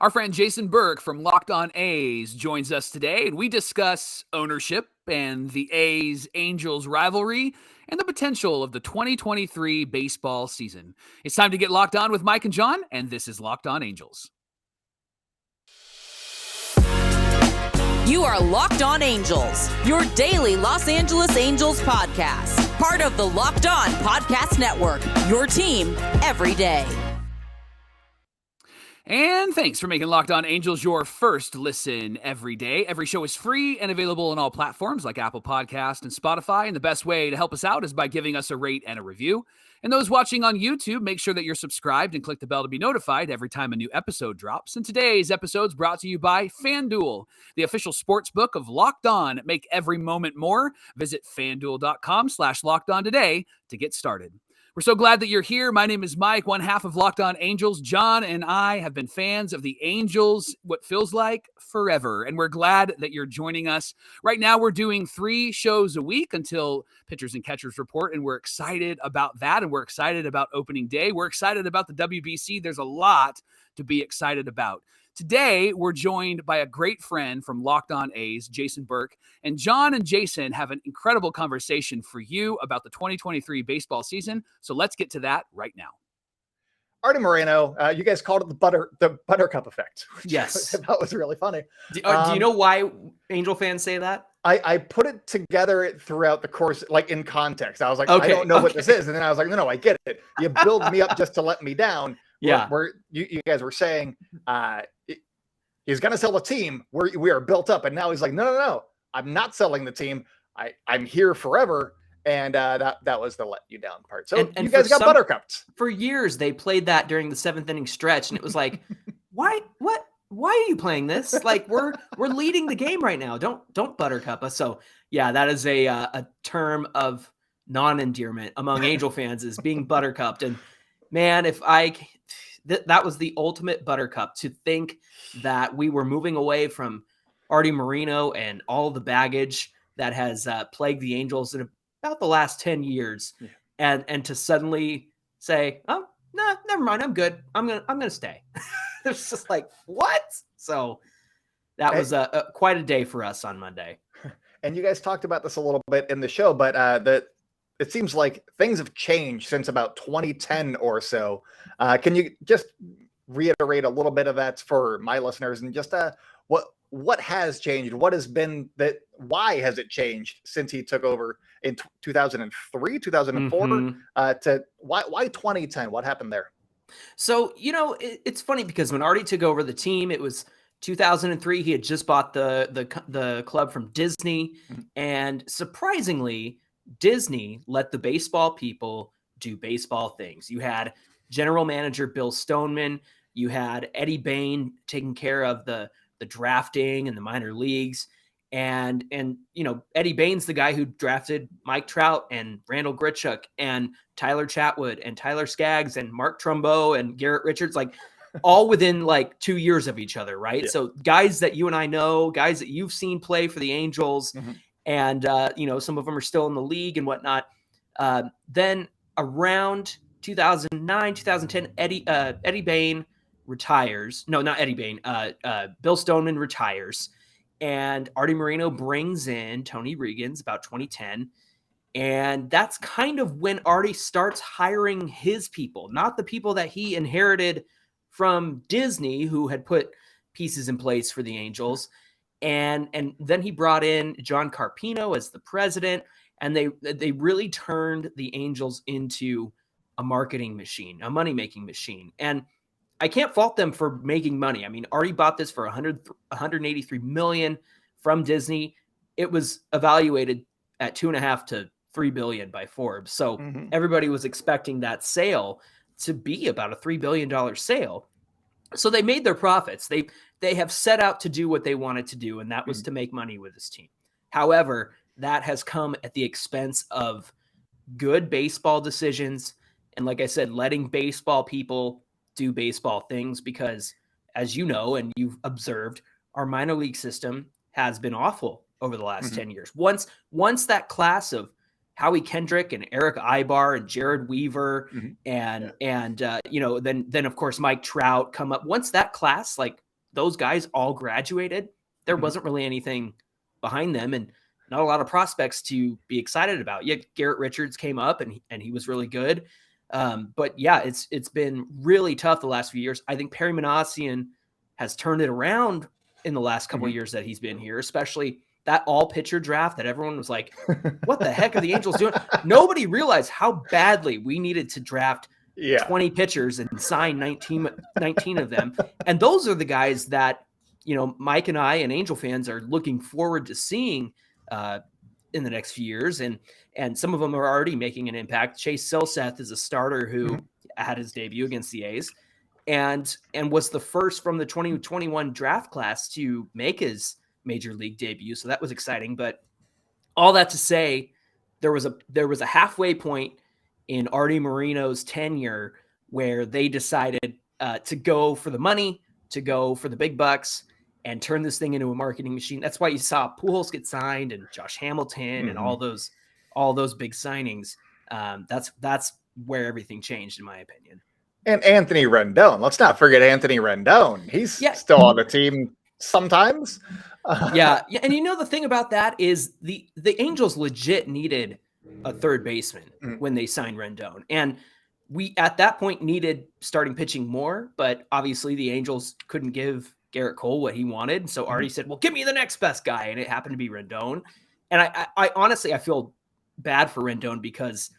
Our friend Jason Burke from Locked On A's joins us today, and we discuss ownership and the A's-Angels rivalry and the potential of the 2023 baseball season. It's time to get locked on with Mike and Jon, and this is Locked On Angels. You are Locked On Angels, your daily Los Angeles Angels podcast. Part of the Locked On Podcast Network, your team every day. And thanks for making Locked On Angels your first listen every day. Every show is free and available on all platforms like Apple Podcast and Spotify. And the best way to help us out is by giving us a rate and a review. And those watching on YouTube, make sure that you're subscribed and click the bell to be notified every time a new episode drops. And today's episode is brought to you by FanDuel, the official sports book of Locked On. Make every moment more. Visit FanDuel.com/LockedOn today to get started. We're so glad that you're here. My name is Mike, one half of Locked On Angels. Jon and I have been fans of the Angels, what feels like forever, and we're glad that you're joining us. Right now, we're doing 3 shows a week until pitchers and catchers report, and we're excited about that, and we're excited about opening day. We're excited about the WBC. There's a lot to be excited about. Today, we're joined by a great friend from Locked On A's, Jason Burke, and Jon and Jason have an incredible conversation for you about the 2023 baseball season. So let's get to that right now. Arte Moreno, you guys called it the Buttercup Effect. Yes. That was really funny. Do you know why Angel fans say that? I put it together throughout the course, like in context. I was like, I don't know what this is. And then I was like, no, I get it. You build me up just to let me down. Yeah. You guys were saying he's going to sell a team. We are built up. And now he's like, no. I'm not selling the team. I'm here forever. And that was the let you down part. So and you guys got buttercupped. For years, they played that during the 7th inning stretch. And it was like, why are you playing this? Like we're leading the game right now. Don't buttercup us. So yeah, that is a term of non-endearment among Angel fans is being buttercupped. And man, that was the ultimate buttercup to think that we were moving away from Arte Moreno and all the baggage that has plagued the Angels in about the last 10 years. Yeah. And to suddenly say, oh, no, never mind. I'm good. I'm going to stay. It's just like, what? So that was quite a day for us on Monday. And you guys talked about this a little bit in the show, but it seems like things have changed since about 2010 or so. Can you just reiterate a little bit of that for my listeners and just what has changed? What has been that? Why has it changed since he took over in 2003, 2004? To why 2010? What happened there? So, it's funny because when Arte took over the team, it was 2003. He had just bought the club from Disney. And surprisingly, Disney let the baseball people do baseball things. You had general manager Bill Stoneman. You had Eddie Bain taking care of the drafting and the minor leagues. And Eddie Bain's the guy who drafted Mike Trout and Randall Grichuk and Tyler Chatwood and Tyler Skaggs and Mark Trumbo and Garrett Richards, like all within like 2 years of each other. Right. Yeah. So guys that you and I know, guys that you've seen play for the Angels. And, some of them are still in the league and whatnot. Then around 2009, 2010, Eddie Bain retires. No, not Eddie Bain. Bill Stoneman retires. And Arte Moreno brings in Tony Regans about 2010. And that's kind of when Arte starts hiring his people, not the people that he inherited from Disney, who had put pieces in place for the Angels. And then he brought in John Carpino as the president, and they really turned the Angels into a marketing machine, a money-making machine. And I can't fault them for making money. I mean, Arte bought this for $183 million from Disney. It was evaluated at $2.5 to $3 billion by Forbes. So everybody was expecting that sale to be about a $3 billion sale. So they made their profits. They have set out to do what they wanted to do, and that was to make money with this team. However, that has come at the expense of good baseball decisions. And like I said, letting baseball people do baseball things because, as you know, and you've observed, our minor league system has been awful over the last 10 years. Once that class of Howie Kendrick and Eric Ibar and Jared Weaver Mm-hmm. then of course Mike Trout come up. Once that class, like those guys all graduated, there wasn't really anything behind them and not a lot of prospects to be excited about. Yeah, Garrett Richards came up and he was really good. But yeah, it's been really tough the last few years. I think Perry Manassian has turned it around in the last couple of years that he's been here, especially that all pitcher draft that everyone was like, what the heck are the Angels doing? Nobody realized how badly we needed to draft 20 pitchers and sign 19 of them. And those are the guys that, Mike and I and Angel fans are looking forward to seeing in the next few years. And some of them are already making an impact. Chase Silseth is a starter who had his debut against the A's and was the first from the 2021 draft class to make his major league debut. So that was exciting. But all that to say, there was a halfway point in Arte Moreno's tenure where they decided to go for the money, to go for the big bucks, and turn this thing into a marketing machine. That's why you saw Pujols get signed and Josh Hamilton and all those big signings. That's where everything changed, in my opinion. And Anthony Rendon. Let's not forget Anthony Rendon. He's still on the team sometimes. Yeah. And the thing about that is the Angels legit needed a third baseman when they signed Rendon. And we, at that point, needed starting pitching more, but obviously the Angels couldn't give Garrett Cole what he wanted. So Artie said, well, give me the next best guy. And it happened to be Rendon. And I honestly, I feel bad for Rendon because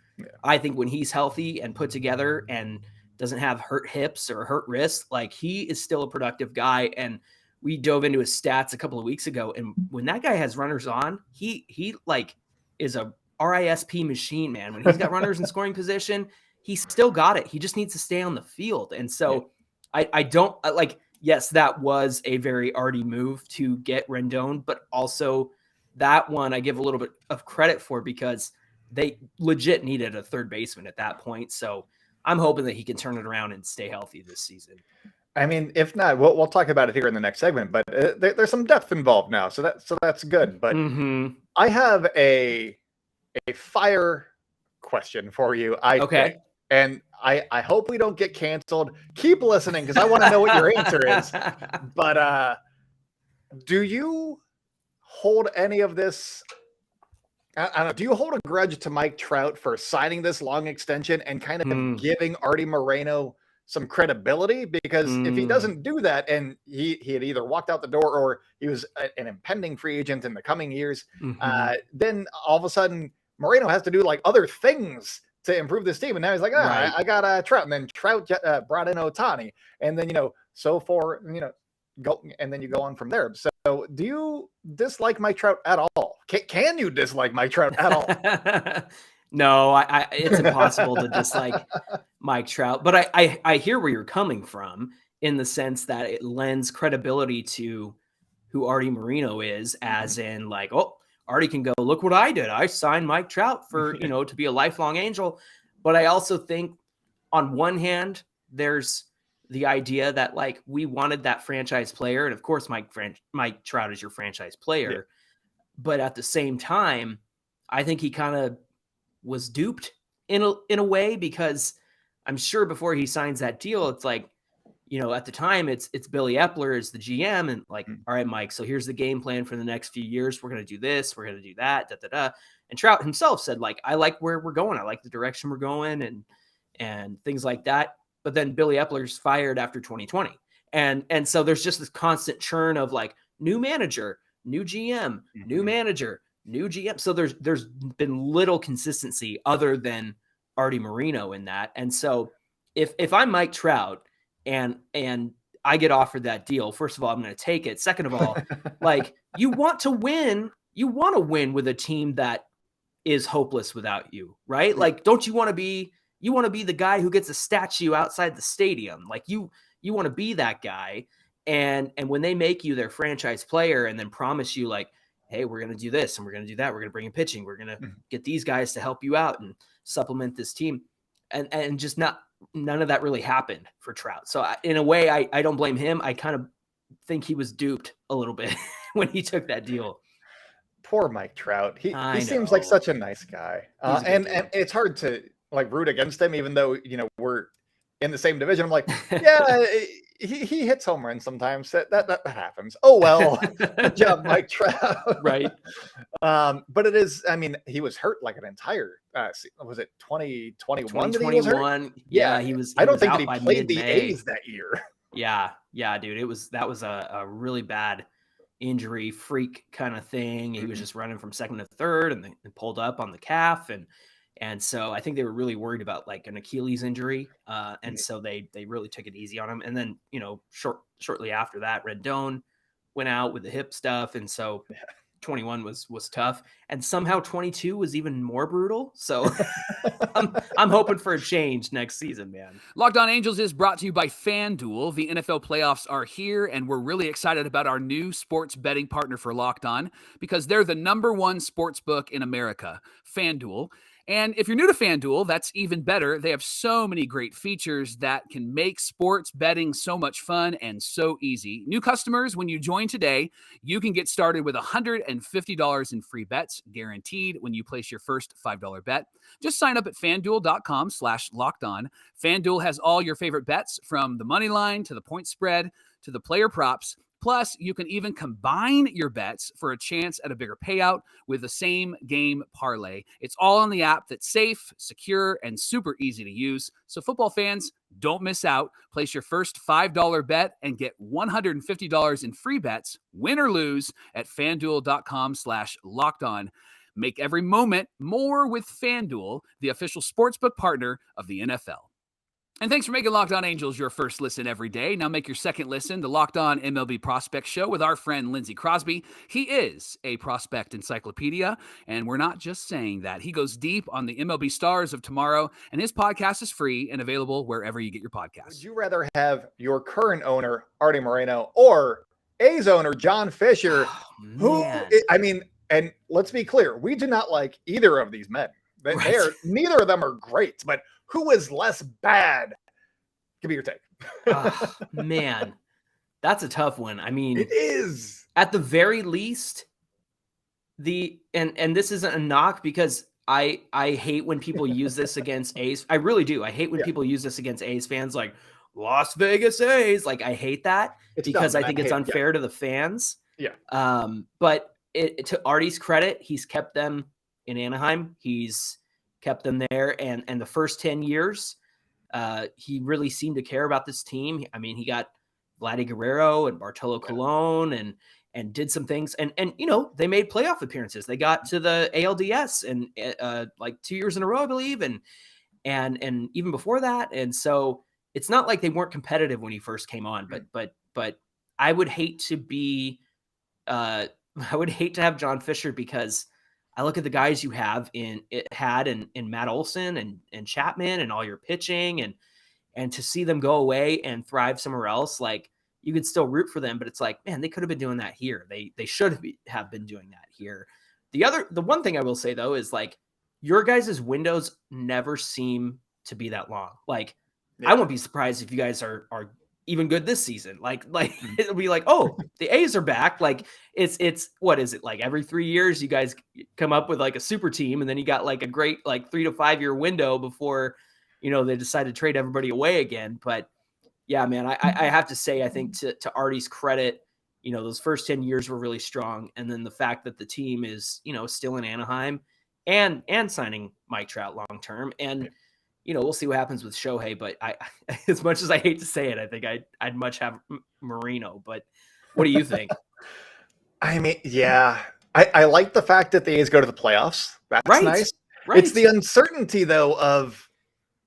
I think when he's healthy and put together and doesn't have hurt hips or hurt wrists, like he is still a productive guy. And we dove into his stats a couple of weeks ago. And when that guy has runners on, he like is a RISP machine, man. When he's got runners in scoring position, he's still got it. He just needs to stay on the field. And so I don't like, yes, that was a very arty move to get Rendon, but also that one I give a little bit of credit for because they legit needed a third baseman at that point. So I'm hoping that he can turn it around and stay healthy this season. I mean, if not, we'll talk about it here in the next segment, but there's some depth involved now. So that's good. But I have a fire question for you. Okay. And I hope we don't get canceled. Keep listening because I want to know what your answer is. But do you hold any of this? I don't know. Do you hold a grudge to Mike Trout for signing this long extension and kind of giving Arte Moreno some credibility? Because if he doesn't do that and he had either walked out the door or he was an impending free agent in the coming years, then all of a sudden Moreno has to do like other things to improve this team. And now he's like, I got Trout. And then Trout brought in Ohtani. And then, so far, go, and then you go on from there. So do you dislike Mike Trout at all? Can you dislike Mike Trout at all? No, it's impossible to dislike Mike Trout. But I hear where you're coming from in the sense that it lends credibility to who Arte Moreno is, as in like, oh, Artie can go, look what I did. I signed Mike Trout for, to be a lifelong Angel. But I also think on one hand, there's the idea that like we wanted that franchise player. And of course, Mike Trout is your franchise player. Yeah. But at the same time, I think he kind of was duped in a way, because I'm sure before he signs that deal, it's like, at the time it's Billy Epler is the GM and like, all right, Mike, so here's the game plan for the next few years. We're going to do this. We're going to do that. And Trout himself said like, I like where we're going. I like the direction we're going and things like that. But then Billy Epler's fired after 2020. And so there's just this constant churn of like new manager, new GM, new manager, new GM. So there's been little consistency other than Arte Moreno in that. And so if I'm Mike Trout and I get offered that deal, first of all, I'm going to take it. Second of all, like you want to win with a team that is hopeless without you, right? Like, don't you want to be the guy who gets a statue outside the stadium? Like you want to be that guy. And when they make you their franchise player and then promise you like, hey, we're going to do this and we're going to do that. We're going to bring in pitching. We're going to get these guys to help you out and supplement this team. And just none of that really happened for Trout. So in a way, I don't blame him. I kind of think he was duped a little bit when he took that deal. poor Mike Trout. He I seems like know. such a nice guy. He's a good And dude. it's hard to like root against him, even though, we're in the same division. I'm like, yeah, he hits home runs sometimes. That happens. Oh, well, good job, Mike Trout. Right. But it is, I mean, he was hurt like an entire, was it 2021 that he was hurt? 2021. Yeah, he was. I don't was think out that he by played the mid-May. A's that year. Yeah, dude. That was a really bad injury freak kind of thing. He was just running from second to third and then pulled up on the calf, and so I think they were really worried about like an Achilles injury, and so they really took it easy on him. And then shortly after that, Rendon went out with the hip stuff, and so 21 was tough, and somehow 22 was even more brutal. So I'm hoping for a change next season, man. Locked On Angels is brought to you by FanDuel. The NFL playoffs are here, and we're really excited about our new sports betting partner for Locked On because they're the #1 sports book in America, FanDuel. And if you're new to FanDuel, that's even better. They have so many great features that can make sports betting so much fun and so easy. New customers, when you join today, you can get started with $150 in free bets guaranteed when you place your first $5 bet. Just sign up at FanDuel.com/lockedon. FanDuel has all your favorite bets from the money line to the point spread to the player props. Plus, you can even combine your bets for a chance at a bigger payout with the same game parlay. It's all on the app that's safe, secure, and super easy to use. So football fans, don't miss out. Place your first $5 bet and get $150 in free bets, win or lose, at FanDuel.com/lockedon. Make every moment more with FanDuel, the official sportsbook partner of the NFL. And thanks for making Locked On Angels your first listen every day. Now make your second listen, the Locked On MLB Prospect Show with our friend Lindsey Crosby. He is a prospect encyclopedia, and we're not just saying that. He goes deep on the MLB stars of tomorrow, and his podcast is free and available wherever you get your podcasts. Would you rather have your current owner, Arte Moreno, or A's owner, John Fisher, and let's be clear, we do not like either of these men. Neither of them are great, but who is less bad? Give me your take. Oh, man, that's a tough one. I mean, it is. At the very least, and this isn't a knock because I hate when people use this against A's. I really do. I hate when people use this against A's fans, like Las Vegas A's. Like I hate that because I think it's unfair to the fans. Yeah. But to Artie's credit, he's kept them in Anaheim. He's kept them there, and the first 10 years, he really seemed to care about this team. I mean, he got Vladdy Guerrero and Bartolo Colon and did some things, and they made playoff appearances. They got to the ALDS and like 2 years in a row, I believe, and even before that. And so it's not like they weren't competitive when he first came on, but I would hate to be I would hate to have John Fisher because I look at the guys you have in Matt Olson and Chapman and all your pitching and to see them go away and thrive somewhere else, like you could still root for them, but it's like, man, they could have been doing that here. They should have been doing that here. The one thing I will say though, is like your guys' windows never seem to be that long. Like I won't be surprised if you guys are even good this season. Like it'll be like, oh, the A's are back. Like it's what is it, like every 3 years you guys come up with like a super team, and then you got like a great like 3 to 5 year window before they decide to trade everybody away again. But yeah, man, I have to say, I think to Artie's credit, those first 10 years were really strong, and then the fact that the team is still in Anaheim and signing Mike Trout long term, and we'll see what happens with Shohei, but I as much as I hate to say it, I think I'd much have Moreno. But what do you think? I mean, yeah, I like the fact that the A's go to the playoffs. That's nice. Right. It's the uncertainty though of,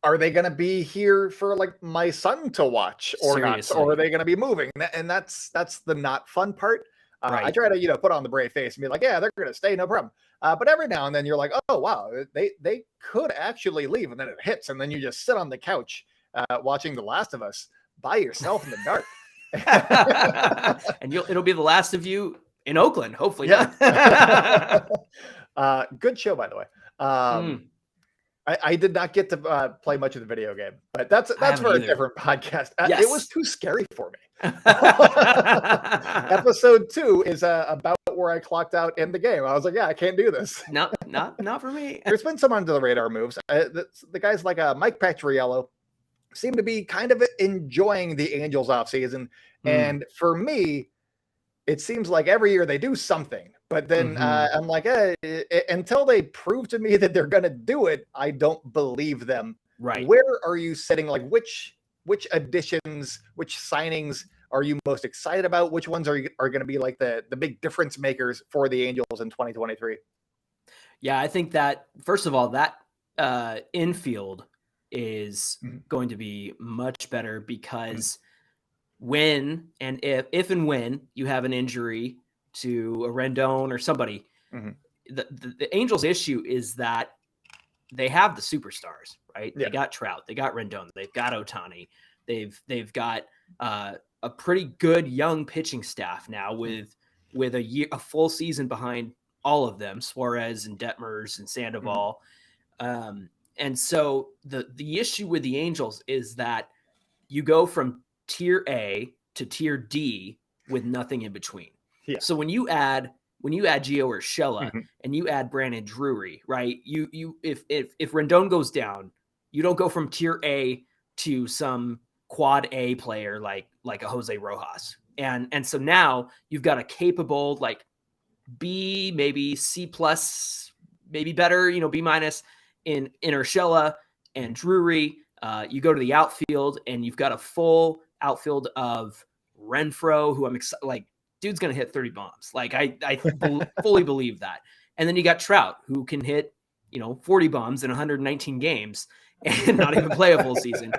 are they going to be here for like my son to watch or not? Or are they going to be moving? And that's the not fun part. I try to, put on the brave face and be like, yeah, they're going to stay, no problem. But every now and then you're like, oh, wow, they could actually leave. And then it hits. And then you just sit on the couch watching The Last of Us by yourself in the dark. And it'll be the last of you in Oakland, hopefully. Yeah. Good show, by the way. I did not get to play much of the video game, but that's for a different podcast. Yes. It was too scary for me. Episode 2 is about before I clocked out in the game. I was like, yeah, I can't do this. Not for me. There's been some under the radar moves. The guys like Mike Petriello seem to be kind of enjoying the Angels offseason. And for me, it seems like every year they do something, but then I'm like, until they prove to me that they're going to do it, I don't believe them. Right. Where are you sitting? Like which additions, which signings are you most excited about? Which ones are going to be like the big difference makers for the Angels in 2023? Yeah, I think that, first of all, that infield is going to be much better because when and if and when you have an injury to a Rendon or somebody, the Angels' issue is that they have the superstars, right? Yeah. They got Trout, they got Rendon, they've got Ohtani, they've got a pretty good young pitching staff now with a full season behind all of them, Suarez and Detmers and Sandoval. And so the issue with the Angels is that you go from tier A to tier D with nothing in between. Yeah. So when you add Gio Urshela and you add Brandon Drury, right? If Rendon goes down, you don't go from tier A to some quad A player like a Jose Rojas. And so now you've got a capable like B, maybe C plus, maybe better, B minus in Urshela and Drury. You go to the outfield and you've got a full outfield of Renfroe, who I'm excited, like, dude's going to hit 30 bombs. Like I fully believe that. And then you got Trout, who can hit, 40 bombs in 119 games and not even play a full season.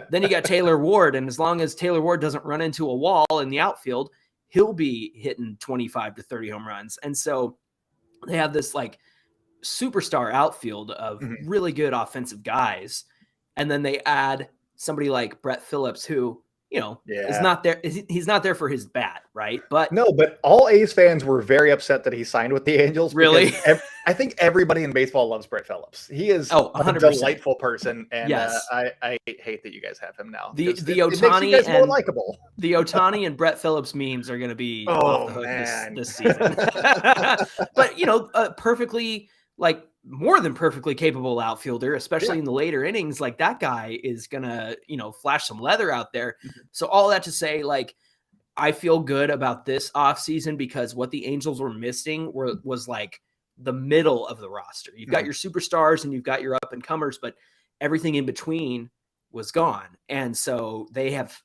Then you got Taylor Ward. And as long as Taylor Ward doesn't run into a wall in the outfield, he'll be hitting 25 to 30 home runs. And so they have this like superstar outfield of really good offensive guys. And then they add somebody like Brett Phillips, who, is not there. He's not there for his bat, right? But all A's fans were very upset that he signed with the Angels. Really? I think everybody in baseball loves Brett Phillips. He is a delightful person, and I hate that you guys have him now. The It Ohtani makes you guys more likable. The Ohtani and Brett Phillips memes are going to be off the hook this season. But perfectly, like, more than perfectly capable outfielder, especially in the later innings. Like, that guy is gonna, flash some leather out there. So all that to say, like, I feel good about this offseason because what the Angels were missing was like the middle of the roster. You've got your superstars and you've got your up and comers, but everything in between was gone. And so they have,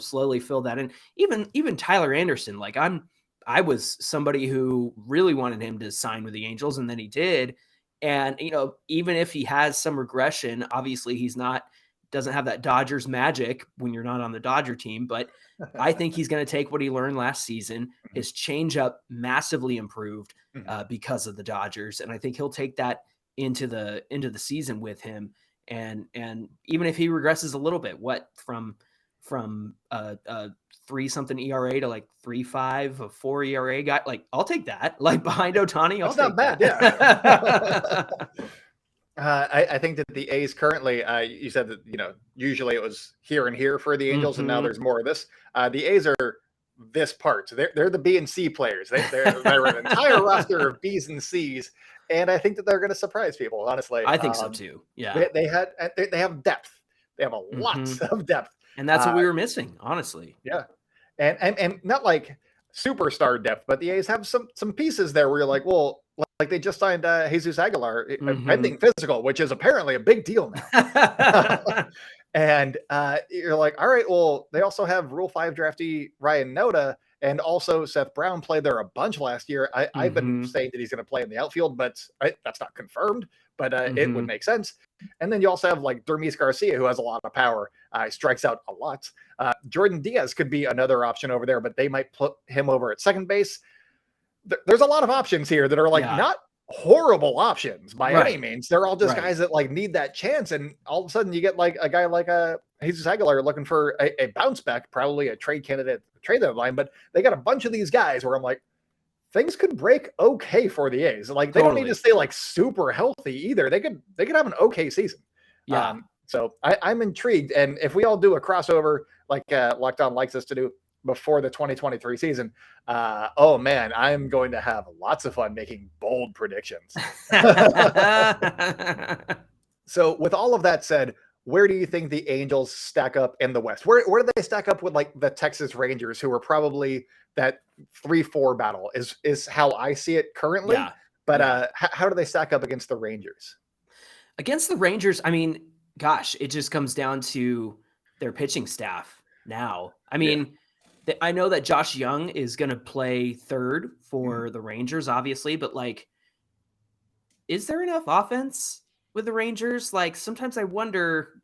slowly filled that in. Even Tyler Anderson, like I was somebody who really wanted him to sign with the Angels, and then he did. And, even if he has some regression, obviously doesn't have that Dodgers magic when you're not on the Dodger team, but I think he's going to take what he learned last season. His changeup massively improved because of the Dodgers. And I think he'll take that into the season with him. And even if he regresses a little bit, from 3-something ERA to like 3.5, a 4 ERA guy, like, I'll take that. Like, behind Ohtani, That's not bad. Yeah. I think that the A's currently, you said that, usually it was here and here for the Angels, and now there's more of this. The A's are this part. So they're the B and C players. They're an entire roster of B's and C's. And I think that they're going to surprise people, honestly. I think so too. Yeah. They have depth. They have a lot of depth. And that's what we were missing, honestly. Yeah. And not like superstar depth, but the A's have some pieces there where you're like, well, like they just signed Jesus Aguilar, pending physical, which is apparently a big deal now. And you're like, all right, well, they also have Rule 5 draftee Ryan Noda, and also Seth Brown played there a bunch last year. I've been saying that he's going to play in the outfield, but that's not confirmed, but it would make sense. And then you also have like Dermis Garcia, who has a lot of power. He strikes out a lot. Jordan Diaz could be another option over there, but they might put him over at second base. There's a lot of options here that are like not horrible options by any means. They're all just guys that like need that chance. And all of a sudden you get like a guy like Jesus Aguilar looking for a bounce back, probably a trade candidate, trade deadline. But they got a bunch of these guys where I'm like, things could break okay for the A's. Like, they don't need to stay like super healthy either. They could have an okay season. Yeah. So I'm intrigued. And if we all do a crossover like Locked On likes us to do, before the 2023 season. Oh man, I am going to have lots of fun making bold predictions. So with all of that said, where do you think the Angels stack up in the West? Where do they stack up with like the Texas Rangers, who are probably that 3-4 battle is how I see it currently. Yeah. But how do they stack up against the Rangers? Against the Rangers, I mean, gosh, it just comes down to their pitching staff now. I mean, I know that Josh Young is going to play third for the Rangers, obviously, but like, is there enough offense with the Rangers? Like, sometimes I wonder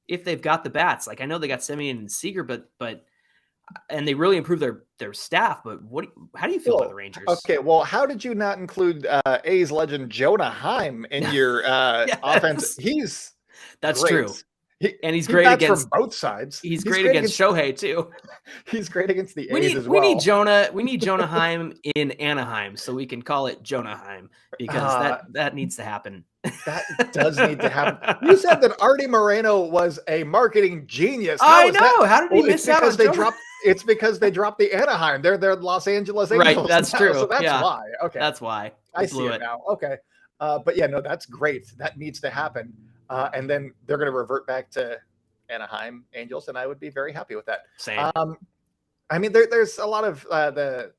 if they've got the bats. Like, I know they got Semien and Seager, but and they really improved their staff. But how do you feel about the Rangers? Okay, well, how did you not include A's legend Jonah Heim in your offense? That's great. True. He's great against from both sides. He's great against Shohei too. He's great against the A's as well. We need Jonah Heim in Anaheim, so we can call it Jonah Heim, because that needs to happen. That does need to happen. You said that Arte Moreno was a marketing genius. I know. How did he miss out on Jonah? It's because they dropped the Anaheim. They're Los Angeles Angels. Right, that's true. So that's why. Okay, that's why. I see it now. Okay, but yeah, no, that's great. That needs to happen. And then they're going to revert back to Anaheim Angels, and I would be very happy with that. Same. I mean, there's a lot of the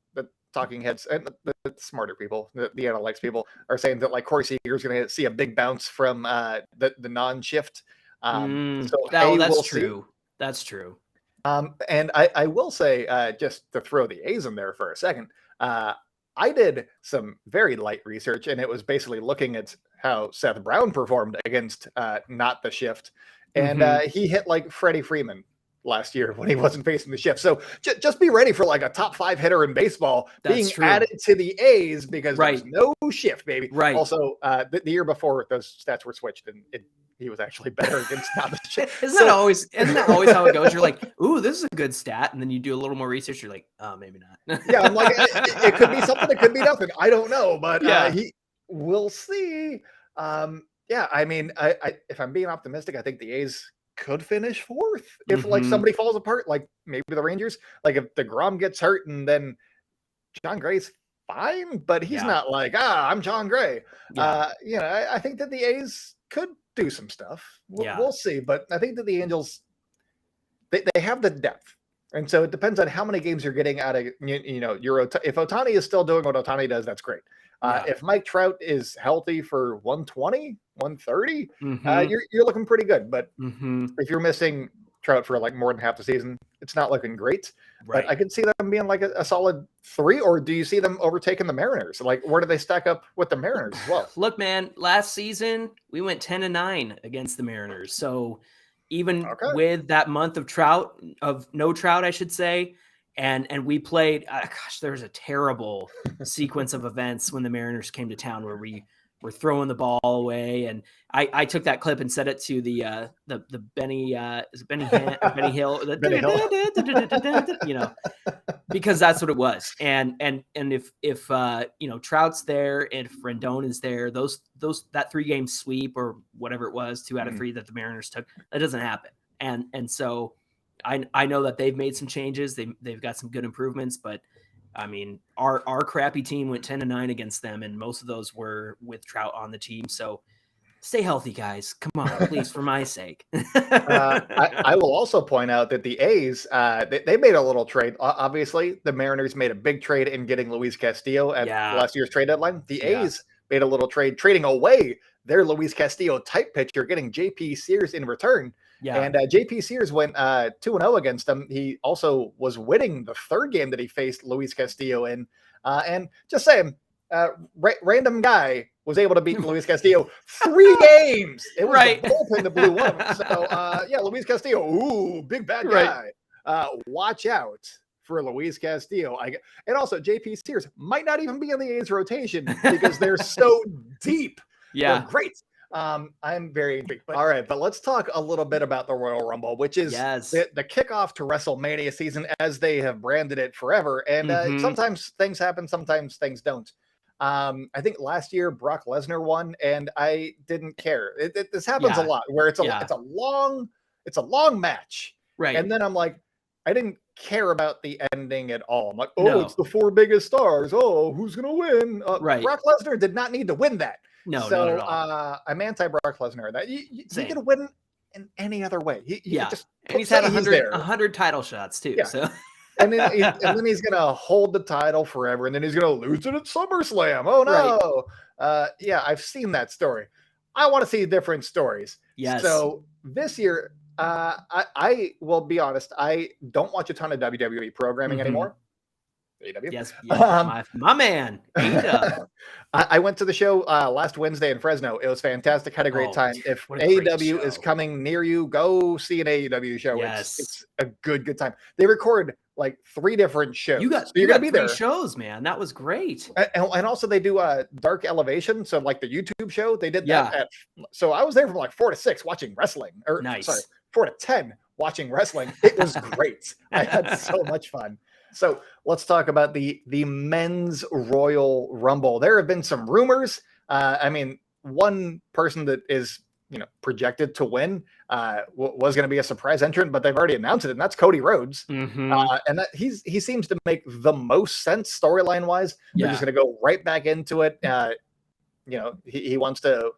talking heads and the smarter people, the analytics people, are saying that like Corey Seager is going to see a big bounce from the non-shift. That's true. That's true. And I will say, just to throw the A's in there for a second, I did some very light research, and it was basically looking at how Seth Brown performed against not the shift. And he hit like Freddie Freeman last year when he wasn't facing the shift. So just be ready for like a top 5 hitter in baseball being added to the A's, because there's no shift, baby. Right. Also, the year before, those stats were switched, and he was actually better against not the shift. Isn't that always how it goes? You're like, ooh, this is a good stat. And then you do a little more research. You're like, oh, maybe not. Yeah, I'm like, it could be something. It could be nothing. I don't know. But we'll see. Yeah, I mean, I if I'm being optimistic, I think the A's could finish 4th if like somebody falls apart, like maybe the Rangers. Like if DeGrom gets hurt, and then John Gray's fine, but he's not like, I'm John Gray. I think that the A's could do some stuff. We'll see. But I think that the Angels, they have the depth. And so it depends on how many games you're getting out of, if Ohtani is still doing what Ohtani does, that's great. If Mike Trout is healthy for 120, 130, you're looking pretty good. But if you're missing Trout for like more than half the season, it's not looking great. Right. But I could see them being like a solid 3, or do you see them overtaking the Mariners? Like, where do they stack up with the Mariners as well? Look, man, last season we went 10-9 against the Mariners. So even with that month of no Trout, I should say, and we played, there was a terrible sequence of events when the Mariners came to town where we were throwing the ball away, and I took that clip and set it to the Benny is it Benny Hill, because that's what it was. And if Trout's there, and if Rendon is there, that 3-game sweep or whatever it was, 2 out of 3 that the Mariners took, that doesn't happen. And so I know that they've made some changes. They've got some good improvements, but I mean, our crappy team went 10-9 against them, and most of those were with Trout on the team. So stay healthy, guys. Come on, please, for my sake. I will also point out that the A's, they made a little trade. Obviously, the Mariners made a big trade in getting Luis Castillo at last year's trade deadline. The A's made a little trade trading away their Luis Castillo type pitcher, getting JP Sears in return. Yeah. And JP Sears went 2-0 against him. He also was winning the 3rd game that he faced Luis Castillo in. And just saying, random guy was able to beat Luis Castillo 3 games. It was the bullpen that blew one. So, Luis Castillo, ooh, big bad guy. Watch out for Luis Castillo. And also, JP Sears might not even be in the A's rotation because they're so deep. Yeah. They're great. I'm very intrigued. All right, but let's talk a little bit about the Royal Rumble, which is the kickoff to WrestleMania season, as they have branded it forever. And sometimes things happen, sometimes things don't. I think last year Brock Lesnar won, and I didn't care. This happens a lot, where it's a long match, right? And then I'm like, I didn't care about the ending at all. I'm like, oh, No. it's the 4 biggest stars. Oh, who's gonna win? Right. Brock Lesnar did not need to win that. No, so, not at all. I'm anti Brock Lesnar. That he Same. could win in any other way. He Yeah. just And he's had say he's there. 100 title shots too. Yeah. So and then he's gonna hold the title forever, and then he's gonna lose it at SummerSlam. Oh no! Yeah, I've seen that story. I want to see different stories. yes. So this year, I will be honest. I don't watch a ton of WWE programming Mhm. anymore. AEW. Yes. My man. AEW. I went to the show last Wednesday in Fresno. It was fantastic. Had a great time. If what a great AEW is show. coming near you, go see an AEW show. Yes. It's a good time. They record like 3 different shows. You got so you're got gonna be 3 there. shows, man. That was great. And also they do Dark Elevation. So like the YouTube show, they did that. Yeah. So I was there from like 4 to 6 watching wrestling. Or Nice. sorry, 4 to 10 watching wrestling. It was great. I had so much fun. So let's talk about the men's Royal Rumble. There have been some rumors. I mean, one person that is projected to win was going to be a surprise entrant, but they've already announced it, and that's Cody Rhodes. Mhm. And that he seems to make the most sense storyline wise. They're just going to go right back into it. He wants to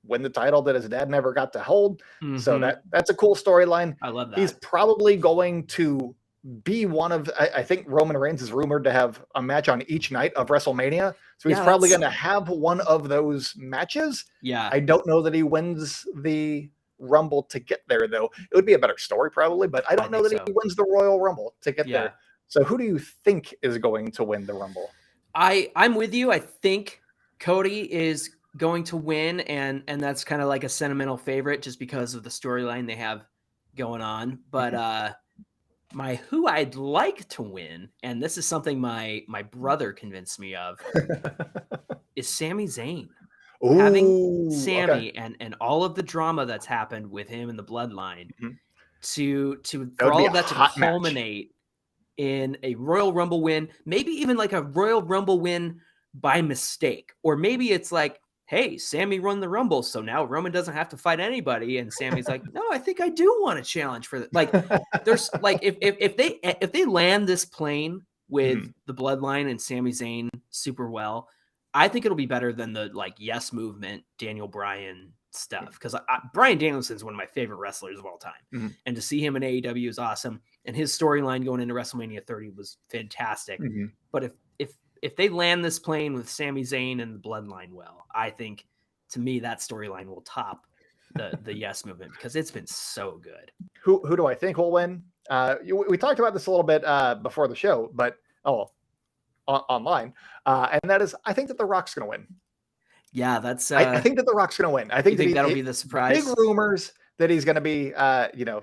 win the title that his dad never got to hold. So Mhm. that's a cool storyline. I love that. He's probably going to be one of, I think Roman Reigns is rumored to have a match on each night of WrestleMania. So he's Yeah, probably that's- going to have one of those matches. yeah. I don't know that he wins the Rumble to get there, though. It would be a better story probably, but I don't know that think he so. wins the Royal Rumble to get Yeah. there. So who do you think is going to win the Rumble? I'm with you. I think Cody is going to win, and that's kind of like a sentimental favorite just because of the storyline they have going on. But my who I'd like to win, and this is something my brother convinced me of, is Sami Zayn. Having Ooh, Sammy okay. and all of the drama that's happened with him in the bloodline Mhm. to That for would all be of a that to hot match. culminate in a Royal Rumble win, maybe even like a Royal Rumble win by mistake, or maybe it's like, hey, Sammy won the Rumble, so now Roman doesn't have to fight anybody, and Sammy's like, no, I think I do want to challenge for that. Like, there's like if they land this plane with Mhm. the bloodline and Sami Zayn super well, I think it'll be better than the like Yes Movement Daniel Bryan stuff, because Bryan Danielson is one of my favorite wrestlers of all time, Mhm. and to see him in AEW is awesome, and his storyline going into WrestleMania 30 was fantastic. Mhm. But if they land this plane with Sami Zayn and the bloodline well, I think to me that storyline will top the Yes Movement because it's been so good. Who do I think will win? We talked about this a little bit before the show, but online, and that is, I think that The Rock's going to win. Yeah, that's. I think that The Rock's going to win. I think, you think that'll be the surprise. Big rumors that he's going to be, the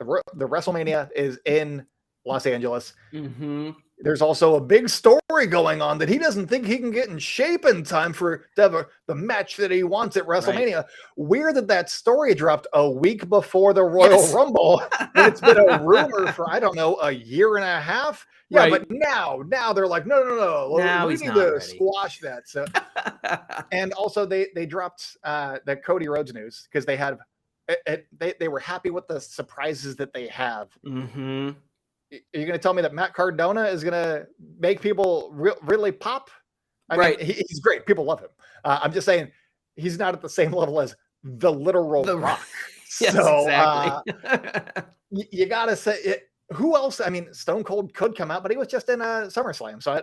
WrestleMania is in Los Angeles. Mm-hmm. There's also a big story going on that he doesn't think he can get in shape in time to have the match that he wants at WrestleMania. Right. Weird that story dropped a week before the Royal Rumble. It's been a rumor for, I don't know, a year and a half. Yeah, right. But now they're like, no. Now we need to ready. squash that. So, and also they dropped the Cody Rhodes news because they had they were happy with the surprises that they have. Mm-hmm. Are you going to tell me that Matt Cardona is going to make people really pop? I mean, he's great. People love him. I'm just saying he's not at the same level as the literal Rock. Yes, so, exactly. You got to say it. Who else? I mean, Stone Cold could come out, but he was just in SummerSlam. So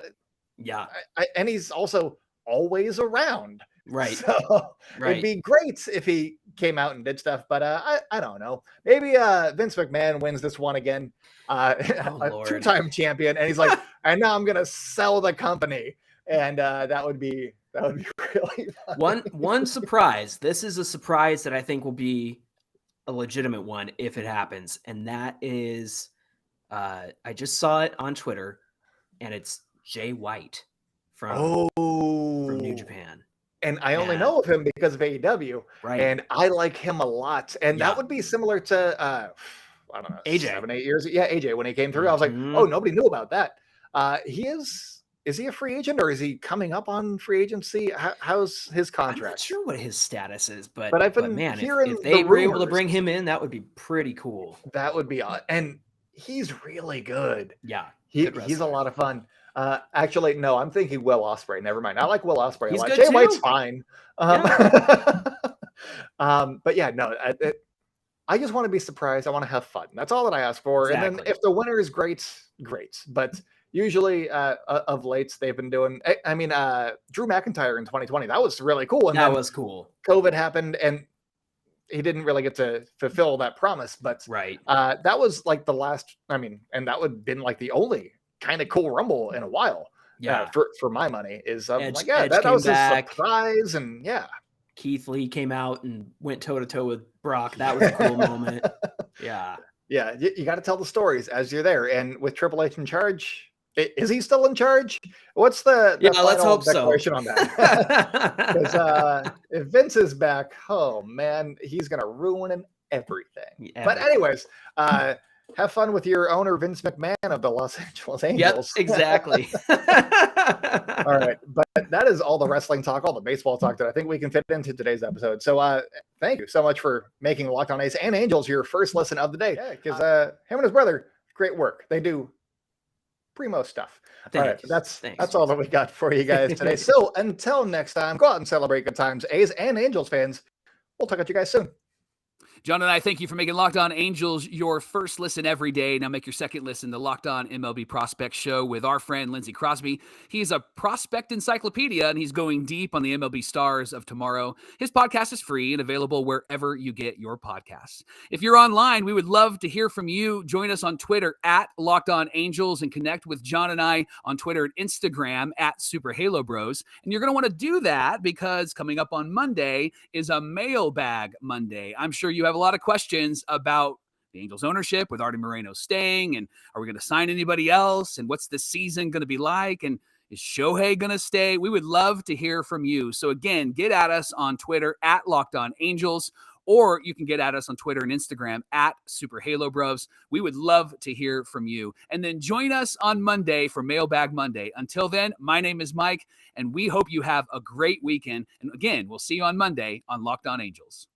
and he's also always around. Right. So it'd be great if he came out and did stuff, but I don't know. Maybe Vince McMahon wins this one again. A 2-time champion, and he's like, and now I'm gonna sell the company, and that would be really fun. One surprise. This is a surprise that I think will be a legitimate one if it happens, and that is, I just saw it on Twitter, and it's Jay White from New Japan. And I only know of him because of AEW, right? And I like him a lot, and that would be similar to I don't know, AJ. 7-8 years. Yeah, AJ when he came through, I was like, oh, nobody knew about that. He is is he a free agent or is he coming up on free agency? How's his I'm contract? not sure what his status is, but I've been man, hearing if they the were able to rumors. bring him in, that would be pretty cool. That would be odd. And he's really good. Yeah. He's wrestler. a lot of fun. Actually, no, I'm thinking Will Ospreay. Never mind. I like Will Ospreay a He's lot. good Jay too. White's fine. But yeah, no, I just want to be surprised. I want to have fun. That's all that I ask for. And then Exactly. if the winner is great. But usually of late, they've been doing, I mean, Drew McIntyre in 2020, that was really cool. And That then was cool. COVID happened and he didn't really get to fulfill that promise. But Right. that was like the last, I mean, and that would have been like the only kind of cool Rumble in a while. Yeah. For my money is Edge like, yeah, came that was back. a surprise. And yeah. Keith Lee came out and went toe to toe with Brock. That was a cool moment. Yeah. Yeah, you got to tell the stories as you're there. And with Triple H in charge, is he still in charge? What's the let's hope declaration so. on that? Because if Vince is back, oh man, he's gonna ruin everything. But anyways, have fun with your owner Vince McMahon of the Los Angeles Angels. Yep, exactly. All right, but that is all the wrestling talk, all the baseball talk that I think we can fit into today's episode. So thank you so much for making Locked On A's and Angels your first listen of the day. Yeah, because him and his brother, great work. They do primo stuff. All right, that's all that we got for you guys today. So until next time, go out and celebrate good times, A's and Angels fans. We'll talk to you guys soon. John and I thank you for making Locked On Angels your first listen every day. Now make your second listen, the Locked On MLB Prospect Show with our friend Lindsey Crosby. He's a prospect encyclopedia, and he's going deep on the MLB stars of tomorrow. His podcast is free and available wherever you get your podcasts. If you're online, we would love to hear from you. Join us on Twitter at Locked On Angels and connect with John and I on Twitter and Instagram at Super Halo Bros. And you're going to want to do that because coming up on Monday is a mailbag Monday. I'm sure you have a lot of questions about the Angels ownership with Arte Moreno staying, and are we going to sign anybody else, and what's the season going to be like, and is Shohei going to stay? We would love to hear from you. So again, get at us on Twitter at Locked On Angels, or you can get at us on Twitter and Instagram at Super Halo Bros. We would love to hear from you. And then join us on Monday for Mailbag Monday. Until then, my name is Mike, and we hope you have a great weekend. And again, we'll see you on Monday on Locked On Angels.